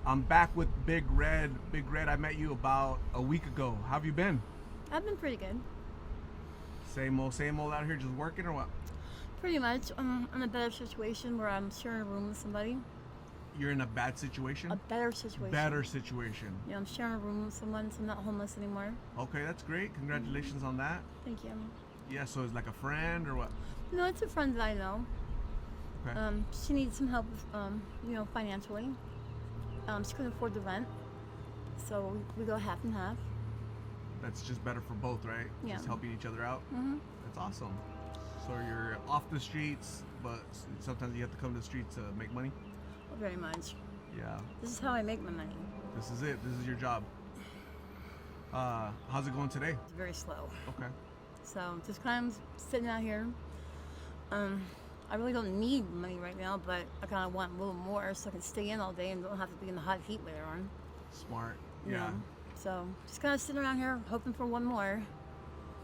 I'm back with Big Red. Big Red, I met you about a week ago. How have you been? I've been pretty good. Same old out here, just working or what? Pretty much. I'm in a better situation where I'm sharing a room with somebody. You're in a bad situation? A better situation. Better situation. Yeah, I'm sharing a room with someone, so I'm not homeless anymore. Okay, that's great. Congratulations on that. Thank you. Yeah, so it's like a friend or what? No, it's a friend that I know. Okay. She needs some help with, financially. She couldn't afford the rent, so we go half and half. That's just better for both, right? Yeah. Just helping each other out. Mm-hmm. That's awesome. So you're off the streets, but sometimes you have to come to the streets to make money? Well, very much. Yeah. This is how I make my money. This is it. This is your job. How's it going today? It's very slow. Okay. So just kind of sitting out here. I really don't need money right now, but I kind of want a little more so I can stay in all day and don't have to be in the hot heat later on. Smart. You Yeah. know? So just kind of sitting around here hoping for one more.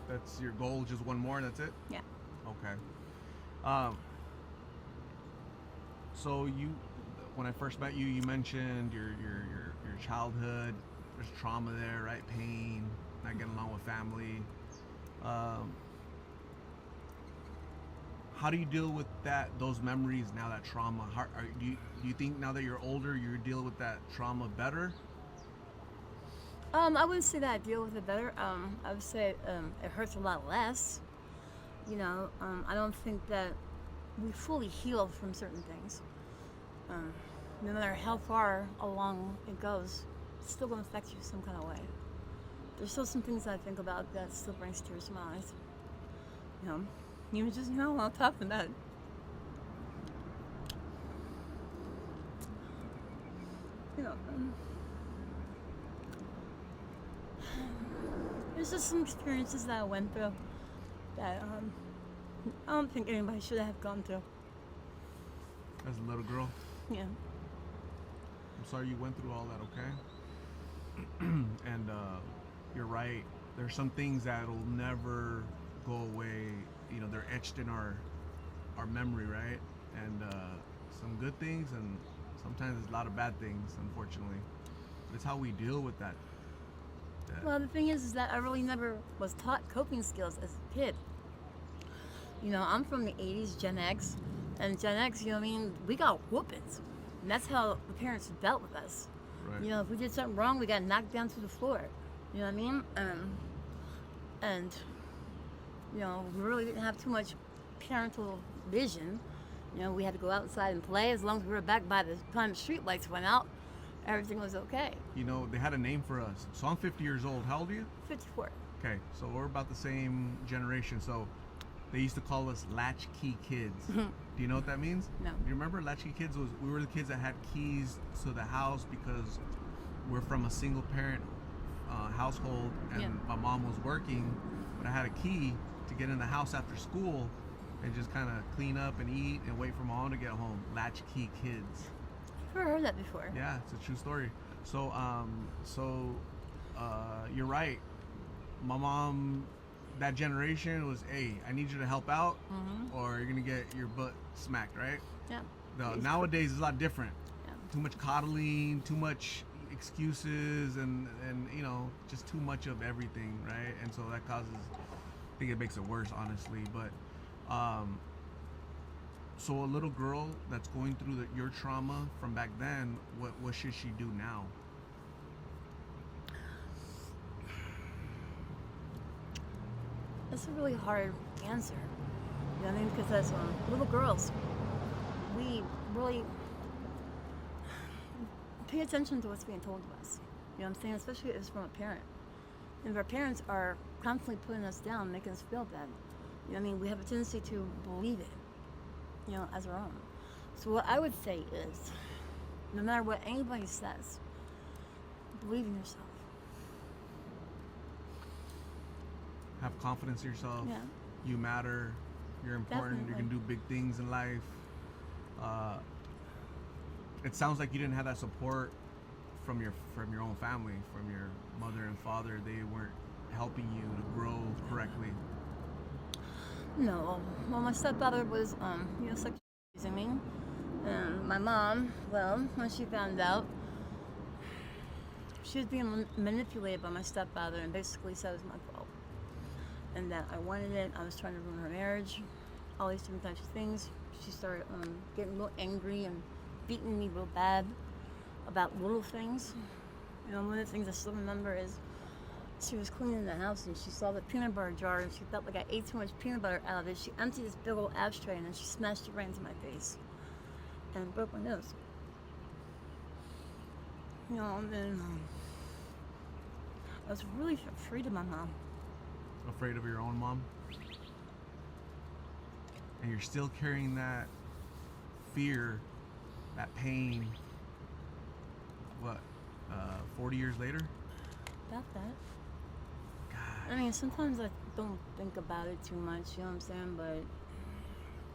That's your goal, just one more and that's it? Yeah. Okay. So when I first met you, you mentioned your childhood. There's trauma there, right? Pain, not getting along with family. How do you deal with those memories now, that trauma? Do you think now that you're older, you deal with that trauma better? I wouldn't say that I deal with it better. I would say it hurts a lot less. I don't think that we fully heal from certain things. No matter how far along it goes, it's still going to affect you some kind of way. There's still some things I think about that still brings tears to my eyes. You just know while talking about it. There's just some experiences that I went through that I don't think anybody should have gone through. As a little girl? Yeah. I'm sorry you went through all that, okay? And you're right. There's some things that'll never go away. They're etched in our memory, right? And some good things, and sometimes there's a lot of bad things, unfortunately. But it's how we deal with that. Well, the thing is that I really never was taught coping skills as a kid. I'm from the 80s, Gen X. And Gen X, we got whoopings. And that's how the parents dealt with us. Right. If we did something wrong, we got knocked down to the floor. You know what I mean? And we really didn't have too much parental vision. We had to go outside and play. As long as we were back by the time the street lights went out, everything was okay. They had a name for us. So I'm 50 years old. How old are you? 54. Okay, so we're about the same generation. So they used to call us latchkey kids. Do you know what that means? No. Do you remember latchkey kids? We were the kids that had keys to the house because we're from a single parent household, and Yeah. my mom was working, but I had a key to get in the house after school and just kind of clean up and eat and wait for mom to get home. Latchkey kids. I've never heard that before. Yeah, it's a true story. So you're right. My mom, that generation was, hey, I need you to help out, or you're gonna get your butt smacked, right? Yeah. Nowadays it's a lot different. Yeah. Too much coddling, too much excuses, and just too much of everything, right? And so that causes, I think it makes it worse, honestly. But so a little girl that's going through your trauma from back then, what should she do now? That's a really hard answer. You know what I mean? Because as little girls, we really pay attention to what's being told to us. You know what I'm saying? Especially if it's from a parent. And if our parents are constantly putting us down, making us feel bad, you know what I mean? We have a tendency to believe it, as our own. So what I would say is, no matter what anybody says, believe in yourself. Have confidence in yourself. Yeah. You matter. You're important. Definitely. You can do big things in life. It sounds like you didn't have that support from your own family, from your mother and father. They weren't helping you to grow correctly. No. Well, my stepfather was, sexually abusing me. And my mom, well, when she found out, she was being manipulated by my stepfather and basically said it was my fault. And that I wanted it. I was trying to ruin her marriage. All these different types of things. She started getting real angry and beating me real bad about little things. One of the things I still remember is she was cleaning the house and she saw the peanut butter jar and she felt like I ate too much peanut butter out of it. She emptied this big old ashtray and then she smashed it right into my face and broke my nose. And then I was really afraid of my mom. Afraid of your own mom? And you're still carrying that fear, that pain, 40 years later? About that. God. I mean, sometimes I don't think about it too much, you know what I'm saying? But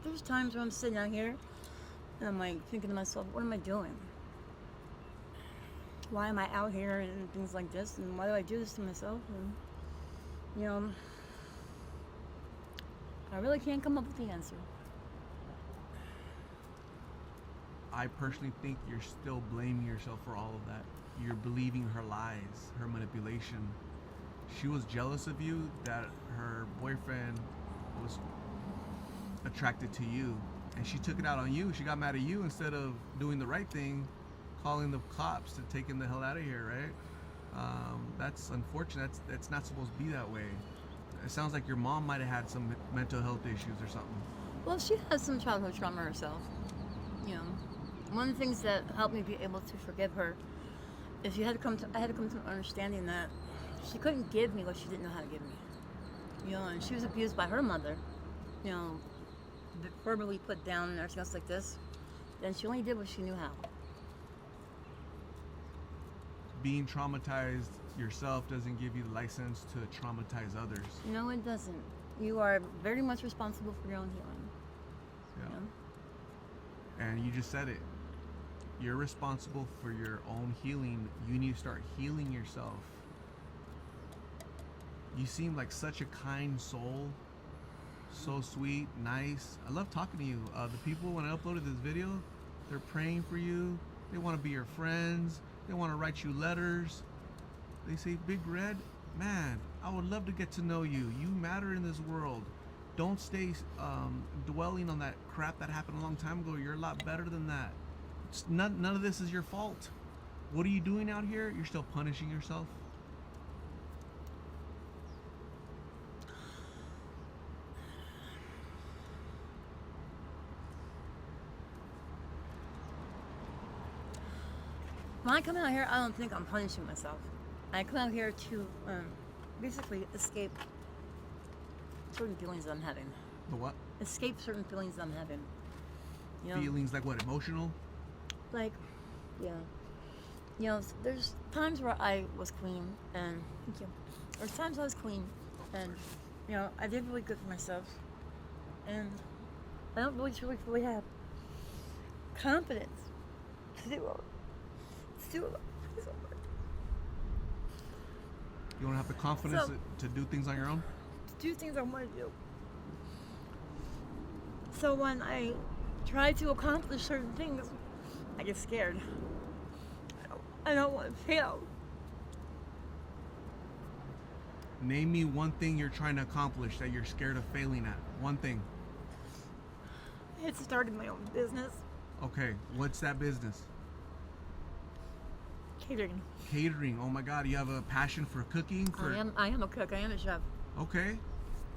there's times where I'm sitting out here and I'm like thinking to myself, what am I doing? Why am I out here and things like this? And why do I do this to myself? And, I really can't come up with the answer. I personally think you're still blaming yourself for all of that. You're believing her lies, her manipulation. She was jealous of you that her boyfriend was attracted to you, and she took it out on you. She got mad at you instead of doing the right thing, calling the cops to take him the hell out of here, right? That's unfortunate. That's not supposed to be that way. It sounds like your mom might have had some mental health issues or something. Well, she has some childhood trauma herself. One of the things that helped me be able to forgive her is I had to come to an understanding that she couldn't give me what she didn't know how to give me. And she was abused by her mother. Verbally put down and everything else like this. Then she only did what she knew how. Being traumatized yourself doesn't give you the license to traumatize others. No, it doesn't. You are very much responsible for your own healing. Yeah. And you just said it. You're responsible for your own healing. You need to start healing yourself. You seem like such a kind soul. So sweet, nice. I love talking to you. The people, when I uploaded this video, they're praying for you. They want to be your friends. They want to write you letters. They say, Big Red, man, I would love to get to know you. You matter in this world. Don't stay dwelling on that crap that happened a long time ago. You're a lot better than that. None of this is your fault. What are you doing out here? You're still punishing yourself. When I come out here, I don't think I'm punishing myself. I come out here to basically escape certain feelings that I'm having. The what? Escape certain feelings that I'm having. Feelings like what? Emotional? Like, yeah. There's times where I was clean, and thank you. There's times I was clean, and I did really good for myself, and I don't really truly fully have confidence to do all. You don't have the confidence to do things on your own? To do things I want to do. So when I try to accomplish certain things, I get scared. I don't want to fail. Name me one thing you're trying to accomplish that you're scared of failing at. One thing. I had started my own business. Okay, what's that business? Catering. Catering. Oh my God, you have a passion for cooking? I am a cook. I am a chef. Okay,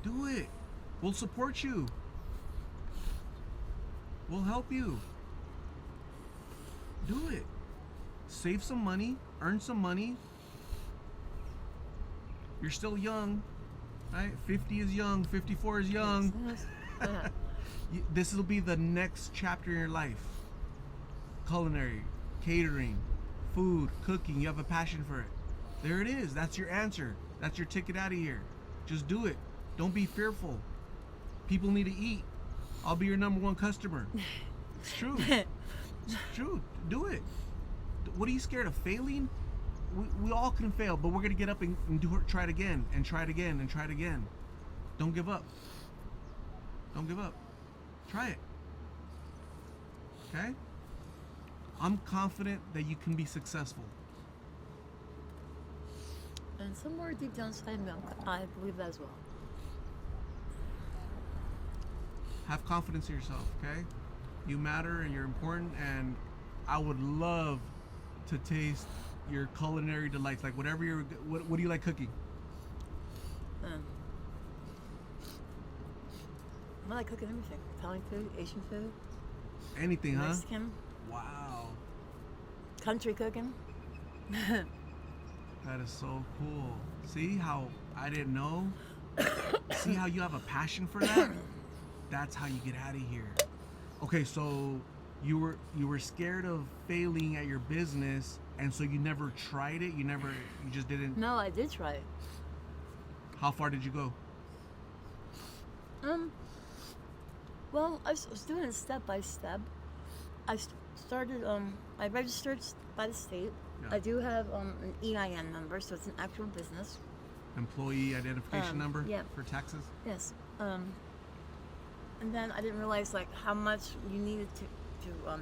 do it. We'll support you. We'll help you. Do it. Save some money. Earn some money. You're still young, right? 50 is young. 54 is young. Yes. This will be the next chapter in your life. Culinary, catering, food, cooking. You have a passion for it. There it is. That's your answer. That's your ticket out of here. Just do it. Don't be fearful. People need to eat. I'll be your #1 customer. It's true. It's true. Do it. What are you scared of? Failing? We all can fail, but we're going to get up and try it again, and try it again, and try it again. Don't give up. Don't give up. Try it. Okay? I'm confident that you can be successful. And somewhere deep down inside me, I believe that as well. Have confidence in yourself, okay? You matter and you're important, and I would love to taste your culinary delights. Like whatever you're, what do you like cooking? I like cooking everything. Italian food, Asian food, Anything, huh? Mexican, Wow. country cooking. That is so cool. See how I didn't know? See how you have a passion for that? That's how you get out of here. Okay, so you were scared of failing at your business, and so you never tried it? You just didn't? No, I did try it. How far did you go? Well, I was doing it step by step. I started, I registered by the state. Yeah. I do have an EIN number, so it's an actual business. Employee identification number? Yeah. For taxes? Yes. And then I didn't realize like how much you needed to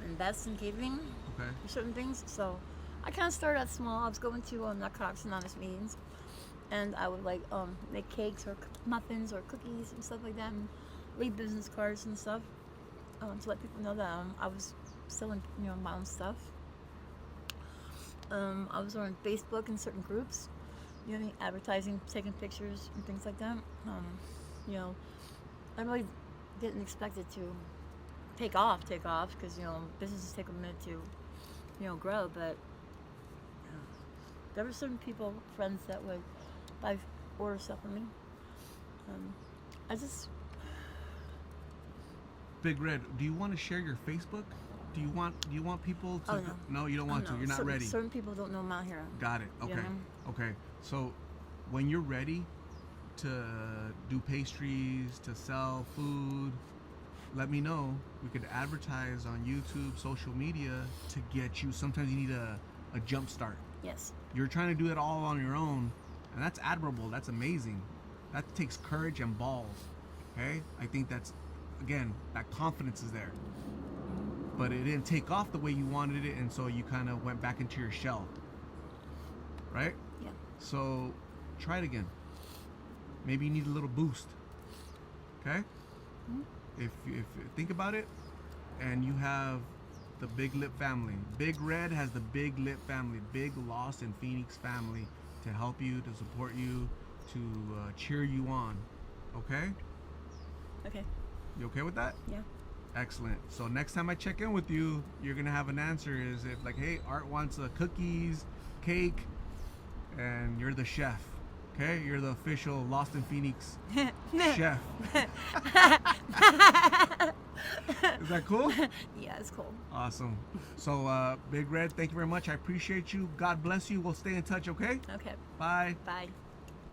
invest in catering Okay. for certain things. So I kind of started out small. I was going to Narcotics Anonymous meetings, and I would like make cakes or muffins or cookies and stuff like that, and leave business cards and stuff to let people know that I was selling my own stuff. I was on Facebook in certain groups, advertising, taking pictures and things like that. I really didn't expect it to take off because businesses take a minute to grow, but there were certain people, friends that would order stuff from me. Big Red, do you want to share your Facebook? Do you want people to? Oh, no. No, you don't want to. You're not ready. Certain people don't know I'm out here. Got it. Okay. You know? Okay. So when you're ready to do pastries, to sell food, let me know. We could advertise on YouTube, social media to get you. Sometimes you need a jump start. Yes. You're trying to do it all on your own, and that's admirable. That's amazing. That takes courage and balls. Okay? I think that's, again, that confidence is there. But it didn't take off the way you wanted it, and so you kind of went back into your shell. Right? Yeah. So try it again. Maybe you need a little boost. Okay? Mm-hmm. If think about it, and you have the Big Lip family. Big Red has the Big Lip family, Big Lost in Phoenix family, to help you, to support you, to cheer you on. Okay? Okay. You okay with that? Yeah. Excellent. So next time I check in with you, you're gonna have an answer. Is if like, hey, Art wants cookies, cake, and you're the chef. Okay, you're the official Lost in Phoenix chef. Is that cool? Yeah, it's cool. Awesome. So, Big Red, thank you very much. I appreciate you. God bless you. We'll stay in touch, okay? Okay. Bye. Bye.